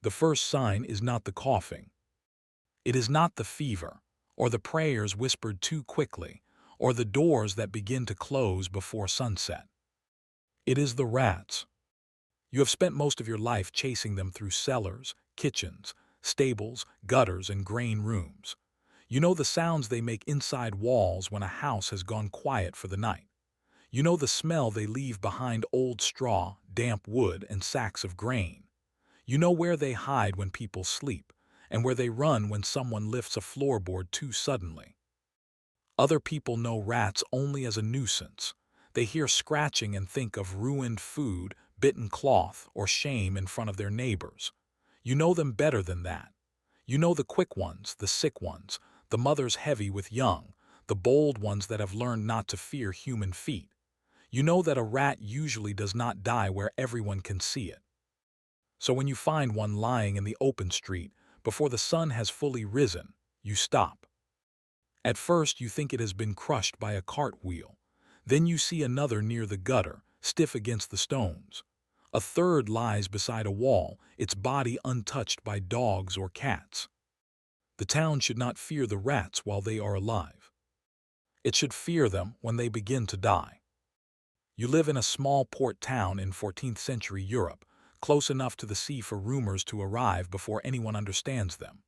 The first sign is not the coughing. It is not the fever, or the prayers whispered too quickly, or the doors that begin to close before sunset. It is the rats. You have spent most of your life chasing them through cellars, kitchens, stables, gutters, and grain rooms. You know the sounds they make inside walls when a house has gone quiet for the night. You know the smell they leave behind old straw, damp wood, and sacks of grain. You know where they hide when people sleep, and where they run when someone lifts a floorboard too suddenly. Other people know rats only as a nuisance. They hear scratching and think of ruined food, bitten cloth, or shame in front of their neighbors. You know them better than that. You know the quick ones, the sick ones, the mothers heavy with young, the bold ones that have learned not to fear human feet. You know that a rat usually does not die where everyone can see it. So when you find one lying in the open street, before the sun has fully risen, you stop. At first you think it has been crushed by a cartwheel. Then you see another near the gutter, stiff against the stones. A third lies beside a wall, its body untouched by dogs or cats. The town should not fear the rats while they are alive. It should fear them when they begin to die. You live in a small port town in 14th century Europe, close enough to the sea for rumors to arrive before anyone understands them.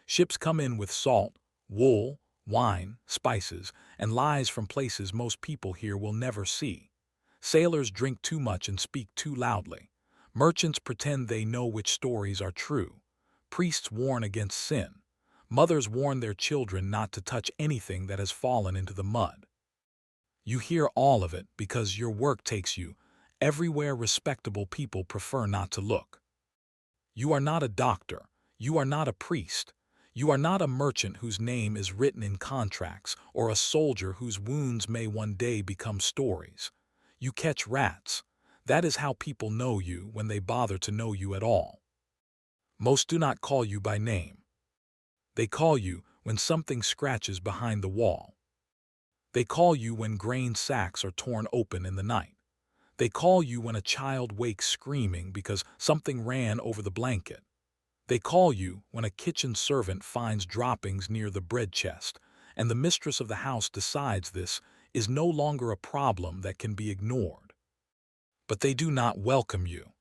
Ships come in with salt, wool, wine, spices, and lies from places most people here will never see. Sailors drink too much and speak too loudly. Merchants pretend they know which stories are true. Priests warn against sin. Mothers warn their children not to touch anything that has fallen into the mud. You hear all of it because your work takes you everywhere respectable people prefer not to look. You are not a doctor. You are not a priest. You are not a merchant whose name is written in contracts or a soldier whose wounds may one day become stories. You catch rats. That is how people know you when they bother to know you at all. Most do not call you by name. They call you when something scratches behind the wall. They call you when grain sacks are torn open in the night. They call you when a child wakes screaming because something ran over the blanket. They call you when a kitchen servant finds droppings near the bread chest, and the mistress of the house decides this is no longer a problem that can be ignored. But they do not welcome you.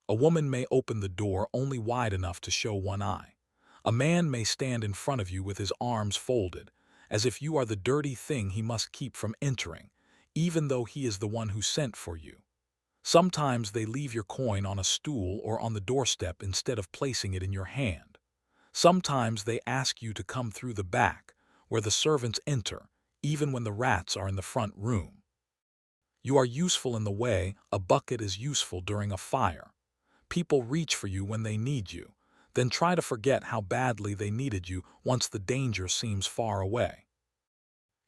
A woman may open the door only wide enough to show one eye. A man may stand in front of you with his arms folded, as if you are the dirty thing he must keep from entering, even though he is the one who sent for you. Sometimes they leave your coin on a stool or on the doorstep instead of placing it in your hand. Sometimes they ask you to come through the back, where the servants enter, even when the rats are in the front room. You are useful in the way a bucket is useful during a fire. People reach for you when they need you, then try to forget how badly they needed you once the danger seems far away.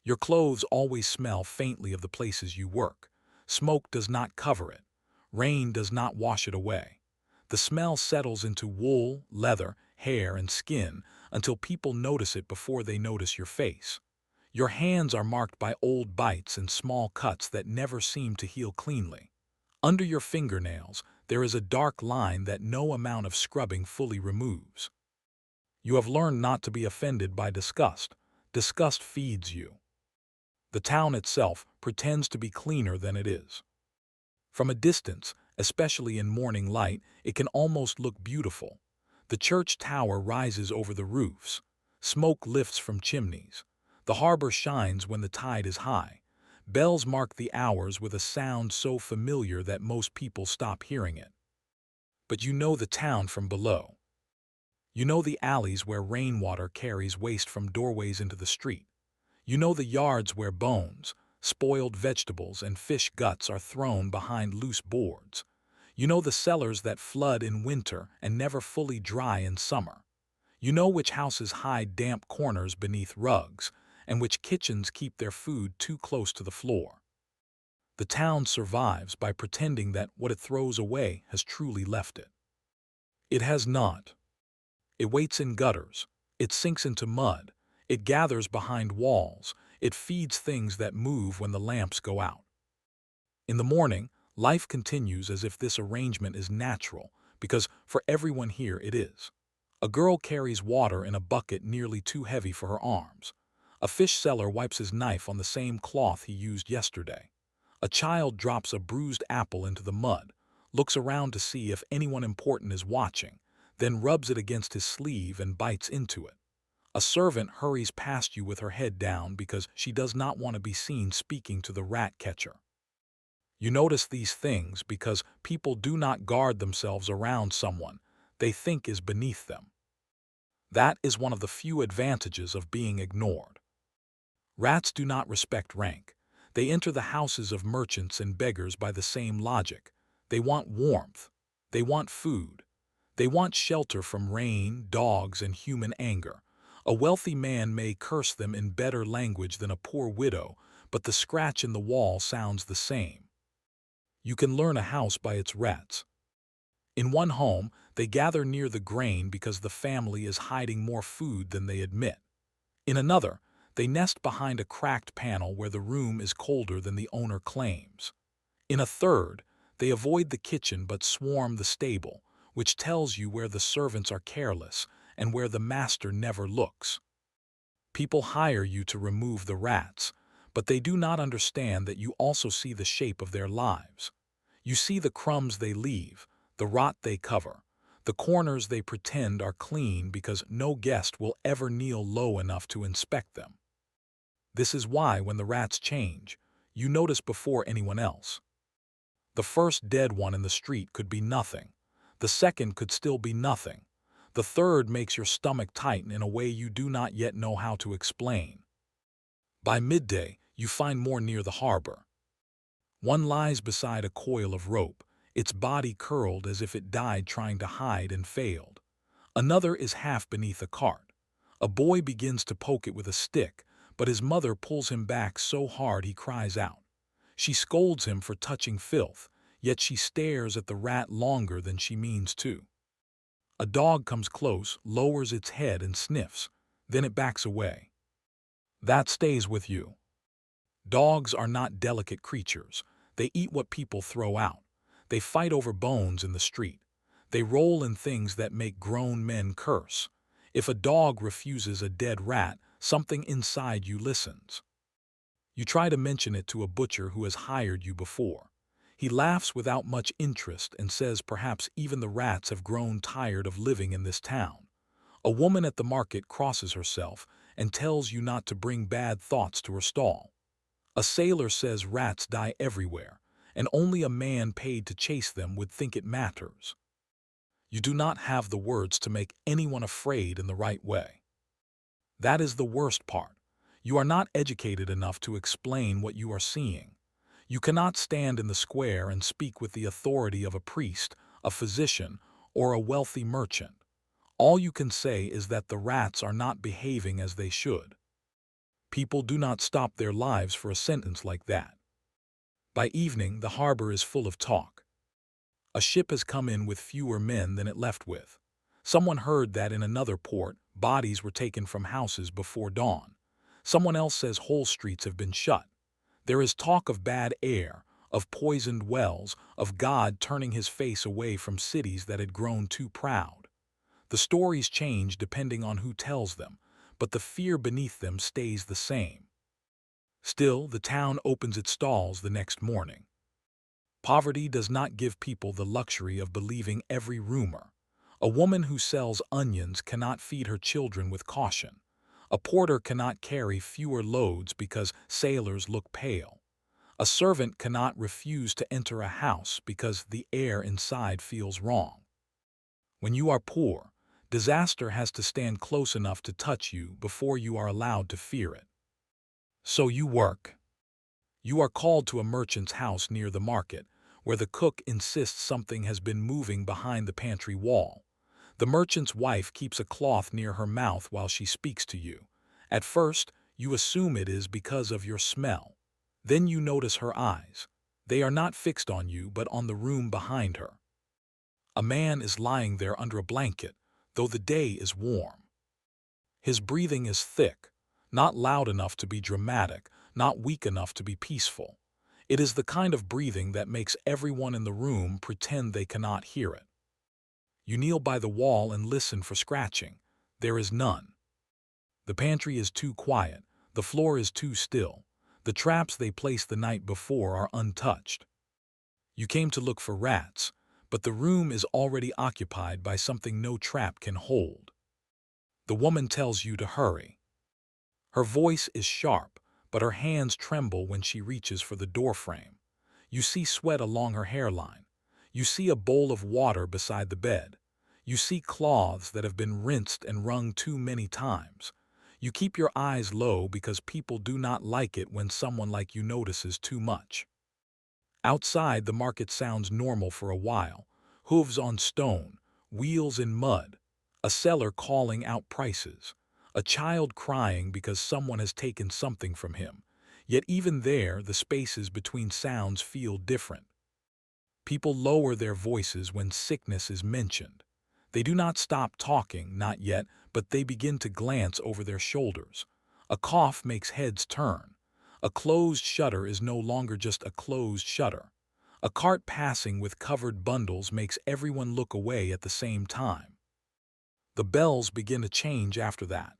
Your clothes always smell faintly of the places you work. Smoke does not cover it. Rain does not wash it away. The smell settles into wool, leather, hair, and skin until people notice it before they notice your face. Your hands are marked by old bites and small cuts that never seem to heal cleanly. Under your fingernails, there is a dark line that no amount of scrubbing fully removes. You have learned not to be offended by disgust. Disgust feeds you. The town itself pretends to be cleaner than it is. From a distance, especially in morning light, it can almost look beautiful. The church tower rises over the roofs. Smoke lifts from chimneys. The harbor shines when the tide is high. Bells mark the hours with a sound so familiar that most people stop hearing it. But you know the town from below. You know the alleys where rainwater carries waste from doorways into the street. You know the yards where bones, spoiled vegetables, and fish guts are thrown behind loose boards. You know the cellars that flood in winter and never fully dry in summer. You know which houses hide damp corners beneath rugs, and which kitchens keep their food too close to the floor. The town survives by pretending that what it throws away has truly left it. It has not. It waits in gutters. It sinks into mud. It gathers behind walls. It feeds things that move when the lamps go out. In the morning, life continues as if this arrangement is natural, because for everyone here it is. A girl carries water in a bucket nearly too heavy for her arms. A fish seller wipes his knife on the same cloth he used yesterday. A child drops a bruised apple into the mud, looks around to see if anyone important is watching, then rubs it against his sleeve and bites into it. A servant hurries past you with her head down because she does not want to be seen speaking to the rat catcher. You notice these things because people do not guard themselves around someone they think is beneath them. That is one of the few advantages of being ignored. Rats do not respect rank. They enter the houses of merchants and beggars by the same logic. They want warmth. They want food. They want shelter from rain, dogs, and human anger. A wealthy man may curse them in better language than a poor widow, but the scratch in the wall sounds the same. You can learn a house by its rats. In one home, they gather near the grain because the family is hiding more food than they admit. In another, they nest behind a cracked panel where the room is colder than the owner claims. In a third, they avoid the kitchen but swarm the stable, which tells you where the servants are careless and where the master never looks. People hire you to remove the rats, but they do not understand that you also see the shape of their lives. You see the crumbs they leave, the rot they cover, the corners they pretend are clean because no guest will ever kneel low enough to inspect them. This is why when the rats change, you notice before anyone else. The first dead one in the street could be nothing. The second could still be nothing. The third makes your stomach tighten in a way you do not yet know how to explain. By midday, you find more near the harbor. One lies beside a coil of rope, its body curled as if it died trying to hide and failed. Another is half beneath a cart. A boy begins to poke it with a stick, but his mother pulls him back so hard he cries out. She scolds him for touching filth, yet she stares at the rat longer than she means to. A dog comes close, lowers its head and sniffs, then it backs away. That stays with you. Dogs are not delicate creatures. They eat what people throw out. They fight over bones in the street. They roll in things that make grown men curse. If a dog refuses a dead rat, something inside you listens. You try to mention it to a butcher who has hired you before. He laughs without much interest and says perhaps even the rats have grown tired of living in this town. A woman at the market crosses herself and tells you not to bring bad thoughts to her stall. A sailor says rats die everywhere, and only a man paid to chase them would think it matters. You do not have the words to make anyone afraid in the right way. That is the worst part. You are not educated enough to explain what you are seeing. You cannot stand in the square and speak with the authority of a priest, a physician, or a wealthy merchant. All you can say is that the rats are not behaving as they should. People do not stop their lives for a sentence like that. By evening, the harbor is full of talk. A ship has come in with fewer men than it left with. Someone heard that in another port, bodies were taken from houses before dawn. Someone else says whole streets have been shut. There is talk of bad air, of poisoned wells, of God turning his face away from cities that had grown too proud. The stories change depending on who tells them, but the fear beneath them stays the same. Still, the town opens its stalls the next morning. Poverty does not give people the luxury of believing every rumor. A woman who sells onions cannot feed her children with caution. A porter cannot carry fewer loads because sailors look pale. A servant cannot refuse to enter a house because the air inside feels wrong. When you are poor, disaster has to stand close enough to touch you before you are allowed to fear it. So you work. You are called to a merchant's house near the market, where the cook insists something has been moving behind the pantry wall. The merchant's wife keeps a cloth near her mouth while she speaks to you. At first, you assume it is because of your smell. Then you notice her eyes. They are not fixed on you but on the room behind her. A man is lying there under a blanket, though the day is warm. His breathing is thick, not loud enough to be dramatic, not weak enough to be peaceful. It is the kind of breathing that makes everyone in the room pretend they cannot hear it. You kneel by the wall and listen for scratching. There is none. The pantry is too quiet. The floor is too still. The traps they placed the night before are untouched. You came to look for rats, but the room is already occupied by something no trap can hold. The woman tells you to hurry. Her voice is sharp, but her hands tremble when she reaches for the doorframe. You see sweat along her hairline. You see a bowl of water beside the bed. You see cloths that have been rinsed and wrung too many times. You keep your eyes low because people do not like it when someone like you notices too much. Outside, the market sounds normal for a while. Hooves on stone, wheels in mud, a seller calling out prices, a child crying because someone has taken something from him. Yet even there, the spaces between sounds feel different. People lower their voices when sickness is mentioned. They do not stop talking, not yet, but they begin to glance over their shoulders. A cough makes heads turn. A closed shutter is no longer just a closed shutter. A cart passing with covered bundles makes everyone look away at the same time. The bells begin to change after that.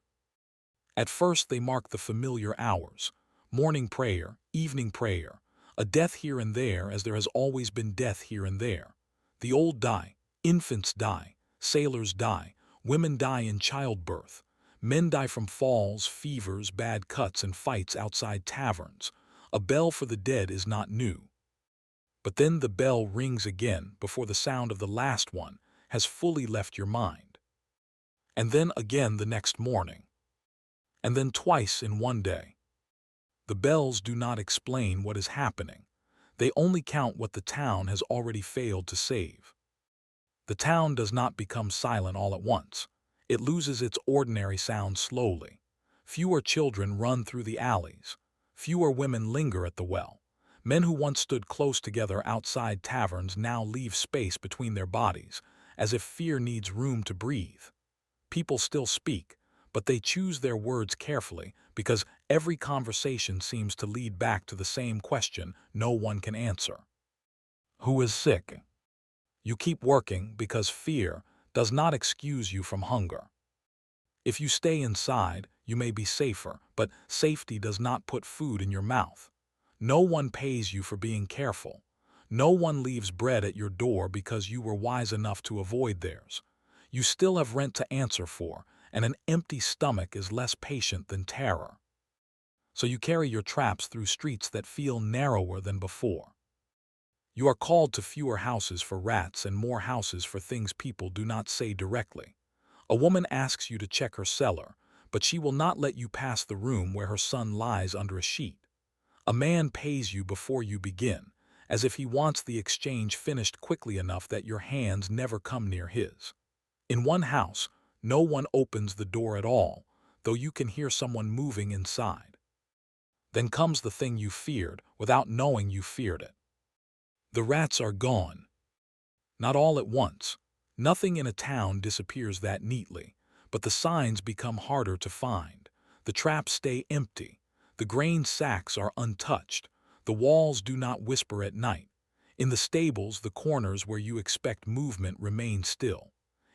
At first they mark the familiar hours. Morning prayer, evening prayer, a death here and there as there has always been death here and there. The old die, infants die, sailors die, women die in childbirth. Men die from falls, fevers, bad cuts, and fights outside taverns. A bell for the dead is not new. But then the bell rings again before the sound of the last one has fully left your mind. And then again the next morning. And then twice in one day. The bells do not explain what is happening. They only count what the town has already failed to save. The town does not become silent all at once. It loses its ordinary sound slowly. Fewer children run through the alleys. Fewer women linger at the well. Men who once stood close together outside taverns now leave space between their bodies, as if fear needs room to breathe. People still speak, but they choose their words carefully because every conversation seems to lead back to the same question no one can answer. Who is sick? You keep working because fear does not excuse you from hunger. If you stay inside, you may be safer, but safety does not put food in your mouth. No one pays you for being careful. No one leaves bread at your door because you were wise enough to avoid theirs. You still have rent to answer for, and an empty stomach is less patient than terror. So you carry your traps through streets that feel narrower than before. You are called to fewer houses for rats and more houses for things people do not say directly. A woman asks you to check her cellar, but she will not let you pass the room where her son lies under a sheet. A man pays you before you begin, as if he wants the exchange finished quickly enough that your hands never come near his. In one house, no one opens the door at all, though you can hear someone moving inside. Then comes the thing you feared without knowing you feared it. The rats are gone. Not all at once. Nothing in a town disappears that neatly, but the signs become harder to find. The traps stay empty. The grain sacks are untouched. The walls do not whisper at night. In the stables, the corners where you expect movement remain still.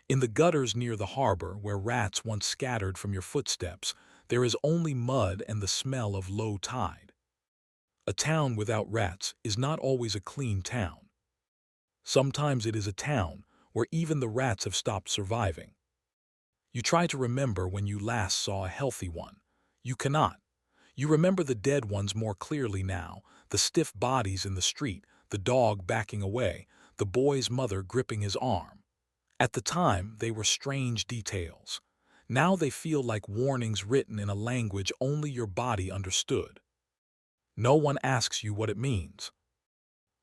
In the gutters near the harbor, where rats once scattered from your footsteps, there is only mud and the smell of low tide. A town without rats is not always a clean town. Sometimes it is a town where even the rats have stopped surviving. You try to remember when you last saw a healthy one. You cannot. You remember the dead ones more clearly now, the stiff bodies in the street, the dog backing away, the boy's mother gripping his arm. At the time, they were strange details. Now they feel like warnings written in a language only your body understood. No one asks you what it means.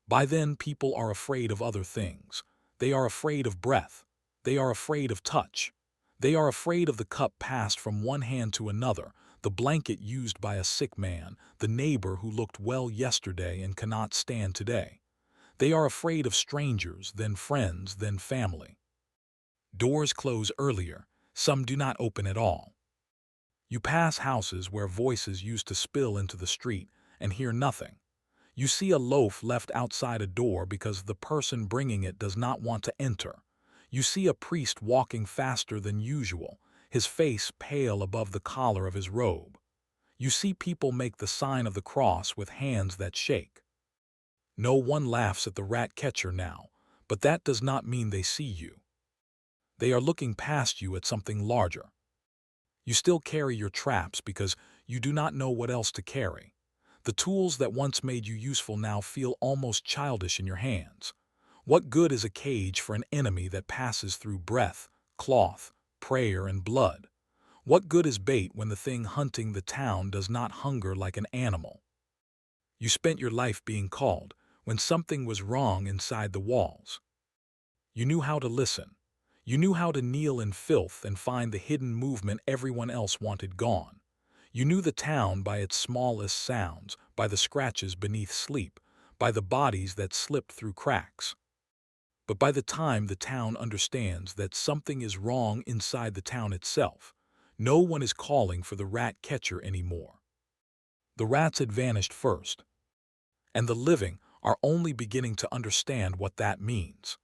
By then, people are afraid of other things. They are afraid of breath. They are afraid of touch. They are afraid of the cup passed from one hand to another, the blanket used by a sick man, the neighbor who looked well yesterday and cannot stand today. They are afraid of strangers, then friends, then family. Doors close earlier. Some do not open at all. You pass houses where voices used to spill into the street and hear nothing. You see a loaf left outside a door because the person bringing it does not want to enter. You see a priest walking faster than usual, his face pale above the collar of his robe. You see people make the sign of the cross with hands that shake. No one laughs at the rat catcher now, but that does not mean they see you. They are looking past you at something larger. You still carry your traps because you do not know what else to carry. The tools that once made you useful now feel almost childish in your hands. What good is a cage for an enemy that passes through breath, cloth, prayer, and blood? What good is bait when the thing hunting the town does not hunger like an animal? You spent your life being called when something was wrong inside the walls. You knew how to listen. You knew how to kneel in filth and find the hidden movement everyone else wanted gone. You knew the town by its smallest sounds, by the scratches beneath sleep, by the bodies that slipped through cracks. But by the time the town understands that something is wrong inside the town itself, no one is calling for the rat catcher anymore. The rats had vanished first, and the living are only beginning to understand what that means.